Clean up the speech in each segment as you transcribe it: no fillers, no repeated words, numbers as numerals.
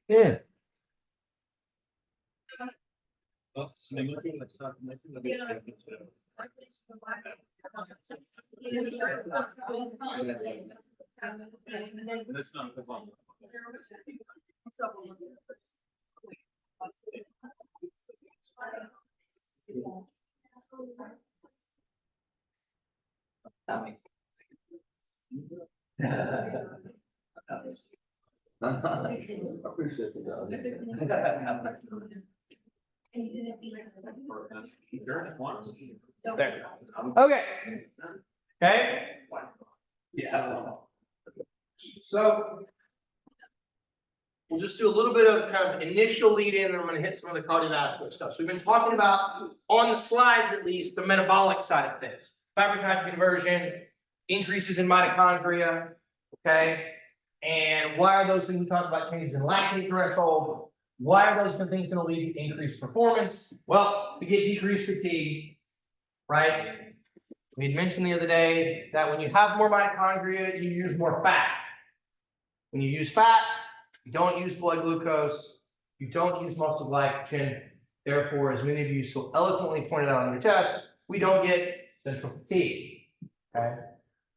Yeah. There. Okay. Okay. Yeah. So we'll just do a little bit of kind of initial lead in, and I'm going to hit some of the cardiovascular stuff. So we've been talking about, on the slides at least, the metabolic side of things. Fat type conversion, increases in mitochondria, okay? And why are those things? We talked about changes in lactate threshold. Why are those things going to lead to increased performance? Well, we get decreased fatigue, right? We had mentioned the other day that when you have more mitochondria, you use more fat. When you use fat, you don't use blood glucose, you don't use muscle glycogen. Therefore, as many of you so eloquently pointed out on your test, we don't get central fatigue. Okay,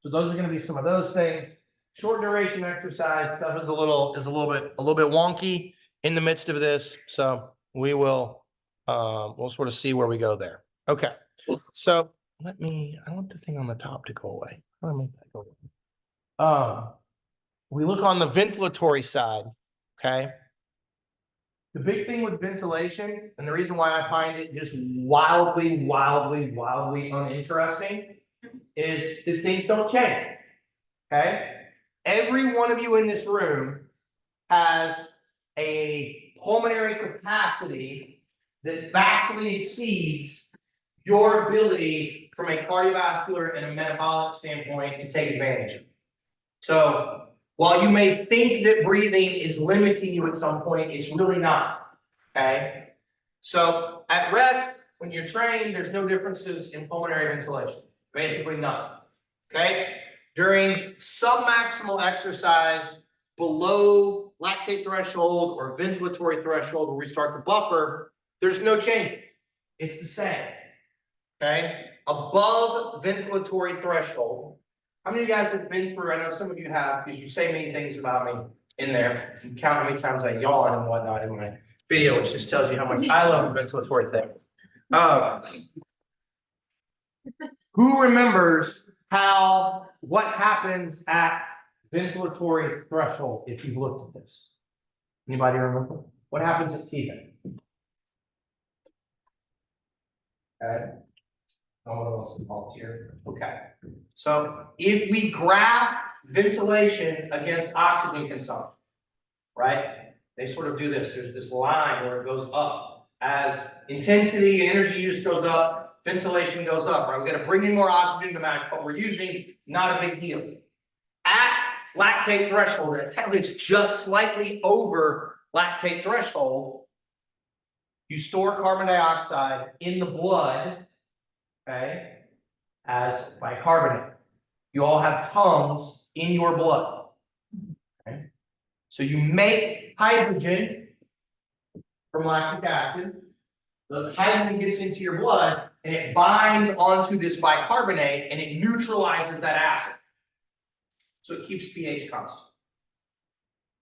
so those are going to be some of those things. Short duration exercise stuff is a little bit wonky in the midst of this, so we will we'll sort of see where we go there. Okay, so I want the thing on the top to go away. How do I make that go away? We look on the ventilatory side. Okay. The big thing with ventilation, and the reason why I find it just wildly uninteresting, is that things don't change. Okay. Every one of you in this room has a pulmonary capacity that vastly exceeds your ability from a cardiovascular and a metabolic standpoint to take advantage of. So while you may think that breathing is limiting you at some point, it's really not. Okay. So at rest, when you're trained, there's no differences in pulmonary ventilation. Basically none. Okay. During submaximal exercise below lactate threshold or ventilatory threshold where we start to buffer, there's no change. It's the same. Okay. Above ventilatory threshold. How many of you guys have been through? I know some of you have, because you say many things about me in there. And count how many times I yawn and whatnot in my video, which just tells you how much I love the ventilatory thing. Who remembers what happens at ventilatory threshold if you've looked at this? Anybody remember? What happens at T-vent? Okay. No one wants to volunteer. Okay. So if we graph ventilation against oxygen consumption, right? They sort of do this. There's this line where it goes up. As intensity and energy use goes up, ventilation goes up, right? We got to bring in more oxygen to match what we're using. Not a big deal. At lactate threshold, and technically it's just slightly over lactate threshold, you store carbon dioxide in the blood, okay, as bicarbonate. You all have Tums in your blood. Okay. So you make hydrogen from lactic acid. The hydrogen gets into your blood and it binds onto this bicarbonate and it neutralizes that acid. So it keeps pH constant.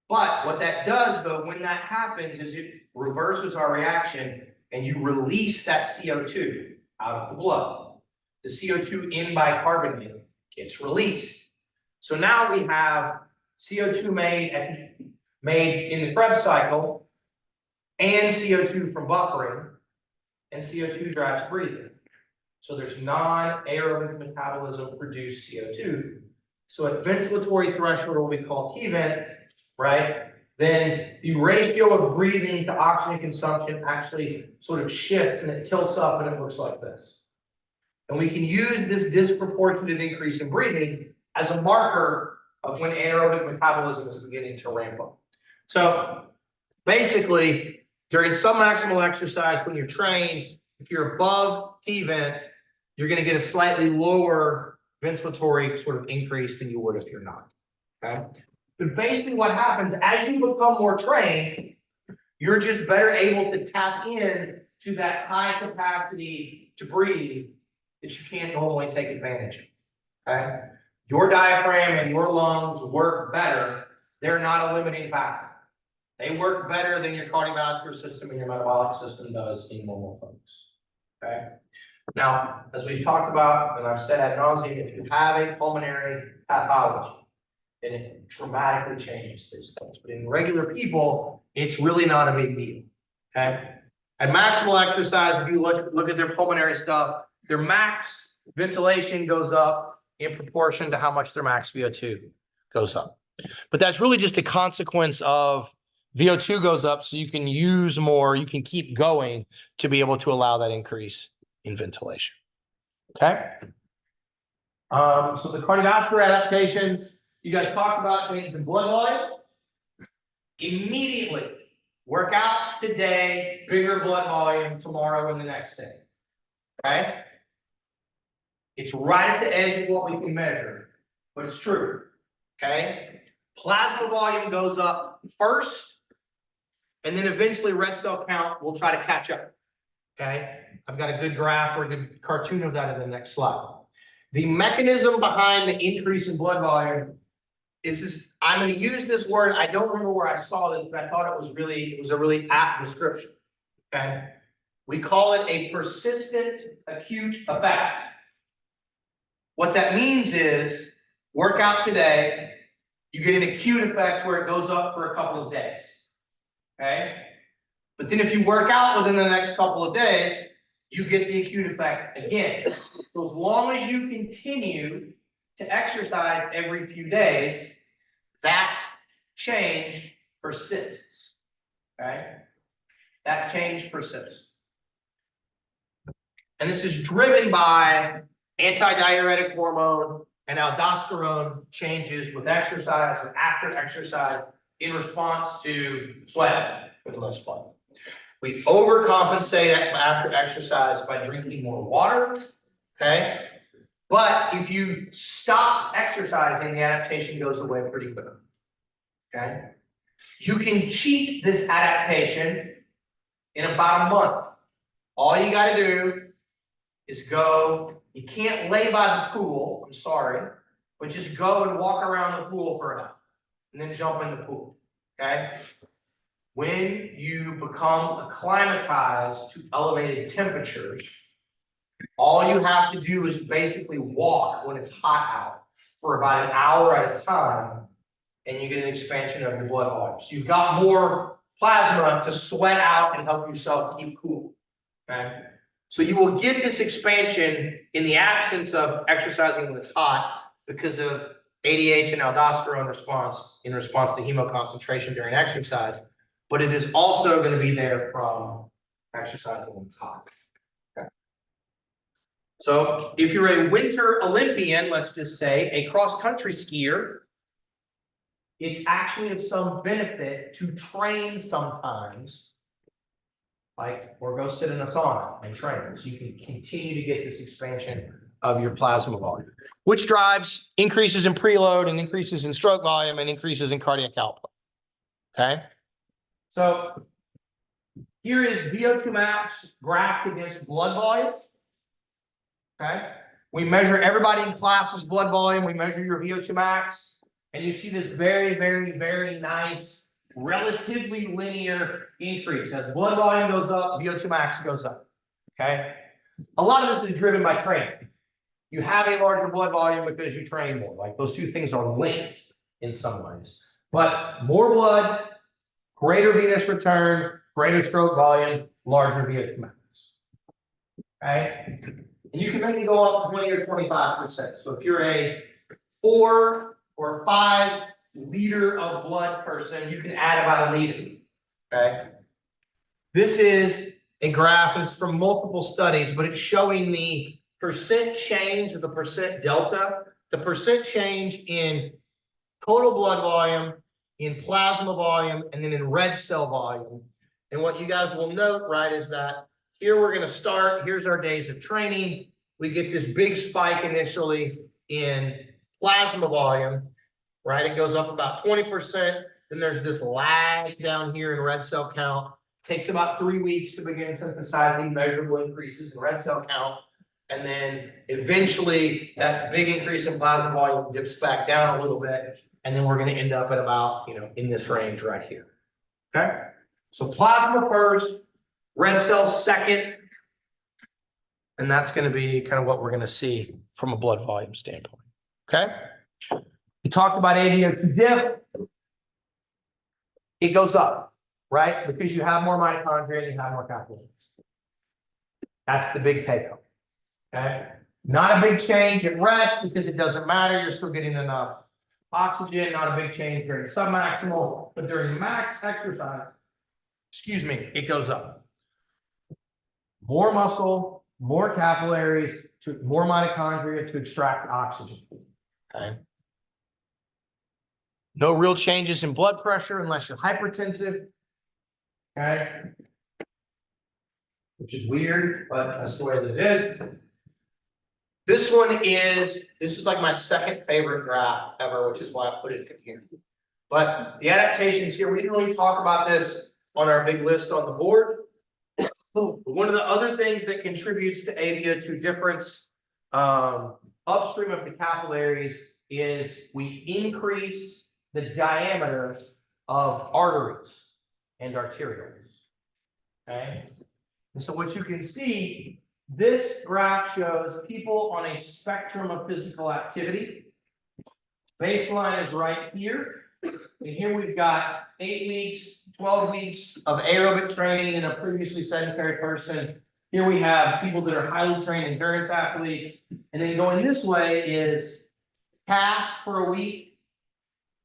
But what that does, though, when that happens, is it reverses our reaction and you release that CO2 out of the blood. The CO2 in bicarbonate gets released. So now we have CO2 made in the Krebs cycle and CO2 from buffering, and CO2 drives breathing. So there's non-aerobic metabolism produced CO2. So at ventilatory threshold, what we call T-vent, right? Then the ratio of breathing to oxygen consumption actually sort of shifts and it tilts up and it looks like this. And we can use this disproportionate increase in breathing as a marker of when anaerobic metabolism is beginning to ramp up. So basically, during submaximal exercise, when you're trained, if you're above T-vent, you're going to get a slightly lower ventilatory sort of increase than you would if you're not. Okay. But basically what happens as you become more trained, you're just better able to tap in to that high capacity to breathe that you can't normally take advantage of. Okay. Your diaphragm and your lungs work better. They're not a limiting factor. They work better than your cardiovascular system and your metabolic system does in normal folks. Okay. Now, as we've talked about, and I've said ad nauseum, if you have a pulmonary pathology, then it dramatically changes these things. But in regular people, it's really not a big deal. Okay. At maximal exercise, if you look at their pulmonary stuff, their max ventilation goes up in proportion to how much their max VO2 goes up. But that's really just a consequence of VO2 goes up, so you can use more, you can keep going to be able to allow that increase in ventilation. Okay. So the cardiovascular adaptations you guys talked about, changes in blood volume. Immediately work out today, bigger blood volume tomorrow and the next day. Okay. It's right at the edge of what we can measure, but it's true. Okay. Plasma volume goes up first, and then eventually red cell count will try to catch up. Okay. I've got a good graph or a good cartoon of that in the next slide. The mechanism behind the increase in blood volume is this. I'm going to use this word. I don't remember where I saw this, but I thought it was a really apt description. Okay. We call it a persistent acute effect. What that means is work out today, you get an acute effect where it goes up for a couple of days. Okay. But then if you work out within the next couple of days, you get the acute effect again. So as long as you continue to exercise every few days, that change persists. Okay. That change persists. And this is driven by antidiuretic hormone and aldosterone changes with exercise or after exercise in response to sweat for the most part. We overcompensate after exercise by drinking more water, okay? But if you stop exercising, the adaptation goes away pretty quickly, okay? You can cheat this adaptation in about a month. All you got to do is go. You can't lay by the pool, I'm sorry, but just go and walk around the pool for an hour and then jump in the pool, okay? When you become acclimatized to elevated temperatures, all you have to do is basically walk when it's hot out for about an hour at a time, and you get an expansion of your blood volume. So you've got more plasma to sweat out and help yourself keep cool, okay? So you will get this expansion in the absence of exercising when it's hot because of ADH and aldosterone response in response to hemoconcentration during exercise, but it is also going to be there from exercising when it's hot. Okay. So if you're a winter Olympian, let's just say a cross-country skier, it's actually of some benefit to train sometimes, or go sit in a sauna and train, so you can continue to get this expansion of your plasma volume, which drives increases in preload and increases in stroke volume and increases in cardiac output. Okay. So here is VO2 max graphed against blood volume. Okay. We measure everybody in class's blood volume. We measure your VO2 max, and you see this very, very, very nice, relatively linear increase. As blood volume goes up, VO2 max goes up. Okay. A lot of this is driven by training. You have a larger blood volume because you train more. Like those two things are linked in some ways. But more blood, greater venous return, greater stroke volume, larger VO2 max. Okay. And you can maybe go up 20 or 25%. So if you're a 4 or 5 liter of blood person, you can add about a liter. Okay. This is a graph that's from multiple studies, but it's showing the percent change or the percent delta, the percent change in total blood volume, in plasma volume, and then in red cell volume. And what you guys will note, right, is that here we're going to start. Here's our days of training. we get this big spike initially in plasma volume, right? It goes up about 20%. Then there's this lag down here in red cell count. Takes about 3 weeks to begin synthesizing measurable increases in red cell count. And then eventually that big increase in plasma volume dips back down a little bit. And then we're going to end up at about, in this range right here. Okay. So plasma first, red cells second. And that's going to be kind of what we're going to see from a blood volume standpoint. Okay. We talked about AVO2 diff. It goes up, right? Because you have more mitochondria and you have more capillaries. That's the big take home. Okay. Not a big change at rest because it doesn't matter. You're still getting enough oxygen. Not a big change during submaximal, but during max exercise, it goes up. More muscle, more capillaries, more mitochondria to extract oxygen. Okay. No real changes in blood pressure unless you're hypertensive. Okay. Which is weird, but that's the way that it is. This is like my second favorite graph ever, which is why I put it in here. But the adaptations here, we didn't really talk about this on our big list on the board. One of the other things that contributes to AVO2 difference upstream of the capillaries is we increase the diameter of arteries and arterioles. Okay. And so what you can see, this graph shows people on a spectrum of physical activity. Baseline is right here. And here we've got 8 weeks, 12 weeks of aerobic training in a previously sedentary person. Here we have people that are highly trained endurance athletes. And then going this way is cast for a week,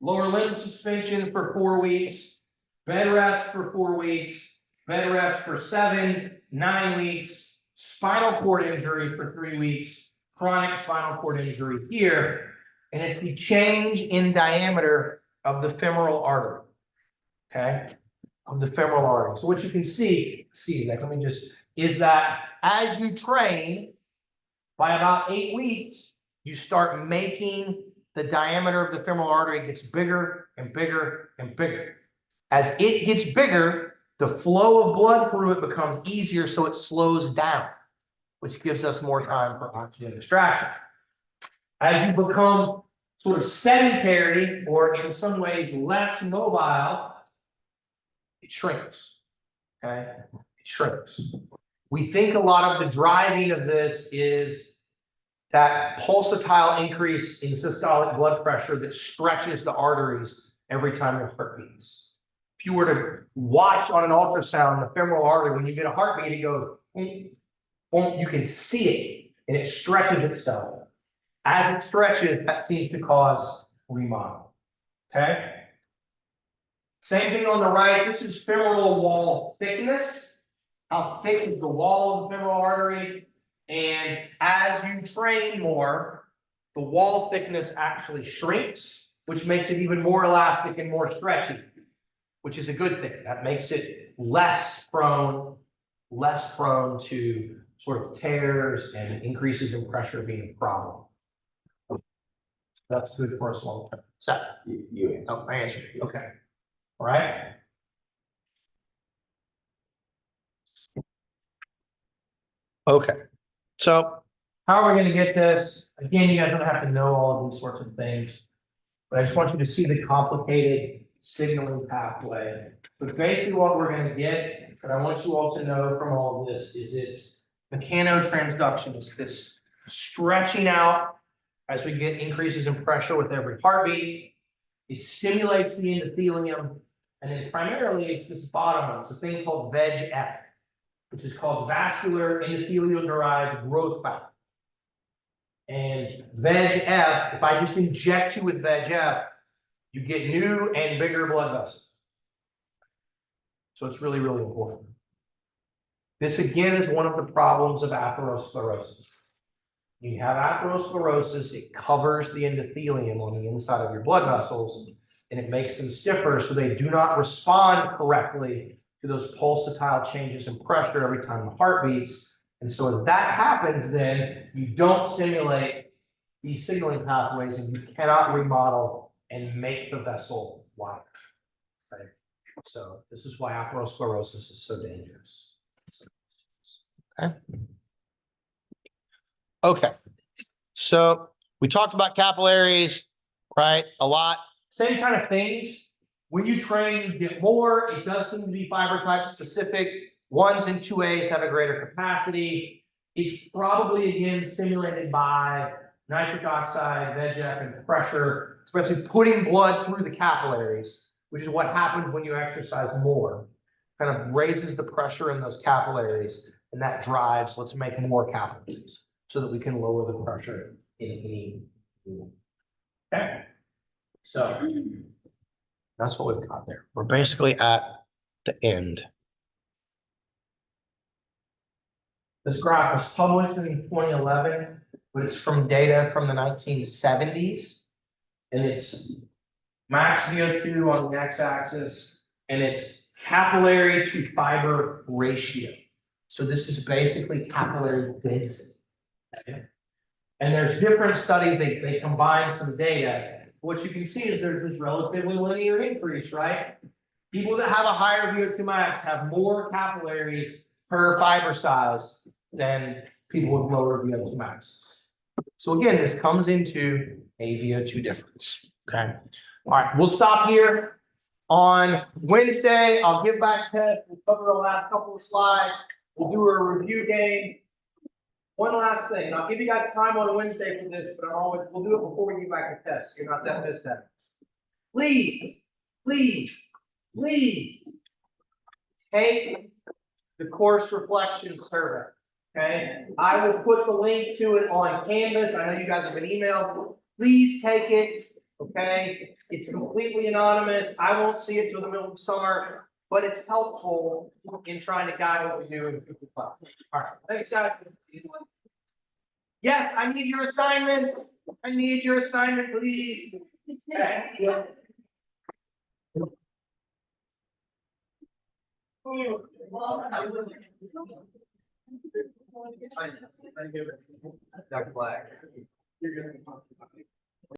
lower limb suspension for 4 weeks, bed rest for 4 weeks, bed rest for 7, 9 weeks, spinal cord injury for 3 weeks, chronic spinal cord injury here. And it's the change in diameter of the femoral artery. Okay, of the femoral artery. So what you can see, is that as you train, by about 8 weeks, you start making the diameter of the femoral artery gets bigger and bigger and bigger. As it gets bigger, the flow of blood through it becomes easier, so it slows down, which gives us more time for oxygen extraction. As you become sort of sedentary, or in some ways less mobile, it shrinks. Okay, it shrinks. We think a lot of the driving of this is that pulsatile increase in systolic blood pressure that stretches the arteries every time your heart beats. If you were to watch on an ultrasound the femoral artery, when you get a heartbeat, it goes, boom, boom, you can see it, and it stretches itself. As it stretches, that seems to cause remodel. Okay? Same thing on the right. This is femoral wall thickness. How thick is the wall of the femoral artery? And as you train more, the wall thickness actually shrinks, which makes it even more elastic and more stretchy, which is a good thing. That makes it less prone to sort of tears and increases in pressure being a problem. That's good for us long term. So, I answered. Okay. All right. Okay. So, how are we going to get this? Again, you guys don't have to know all of these sorts of things, but I just want you to see the complicated signaling pathway. But basically what we're going to get, but I want you all to know from all of this, is it's mechanotransduction. It's this stretching out as we get increases in pressure with every heartbeat. It stimulates the endothelium, and then primarily it's this bottom one. It's a thing called VEGF, which is called vascular endothelial-derived growth factor. And VEGF, if I just inject you with VEGF, you get new and bigger blood vessels. So it's really, really important. This again is one of the problems of atherosclerosis. You have atherosclerosis, it covers the endothelium on the inside of your blood vessels, and it makes them stiffer so they do not respond correctly to those pulsatile changes in pressure every time the heart beats. And so as that happens, then you don't stimulate these signaling pathways and you cannot remodel and make the vessel wider. Right? So this is why atherosclerosis is so dangerous. Okay. Okay. So we talked about capillaries, right? A lot. Same kind of things. When you train, you get more. It does seem to be fiber type specific. 1s and 2As have a greater capacity. It's probably, again, stimulated by nitric oxide, VEGF, and pressure, especially putting blood through the capillaries, which is what happens when you exercise more. Kind of raises the pressure in those capillaries, and that drives, let's make more capillaries so that we can lower the pressure in any. Okay. So that's what we've got there. We're basically at the end. This graph was published in 2011, but it's from data from the 1970s. And it's max VO2 on the x-axis, and it's capillary to fiber ratio. So this is basically capillary density. Okay. And there's different studies, they combine some data. What you can see is there's this relatively linear increase, right? People that have a higher VO2 max have more capillaries per fiber size than people with lower VO2 max. So again, this comes into a VO2 difference, okay? All right, we'll stop here. On Wednesday, I'll give back Ted. We'll cover the last couple of slides. We'll do a review game. One last thing, and I'll give you guys time on Wednesday for this, but we'll do it before we get back to test. You're not that missed that. Please take the course reflection survey. Okay, I will put the link to it on Canvas. I know you guys have been emailed. Please take it. Okay, it's completely anonymous. I won't see it till the middle of summer, but it's helpful in trying to guide what we do in 55. All right, thanks, guys. Yes, I need your assignment. I need your assignment, please. Okay. Yeah. Dr. Black.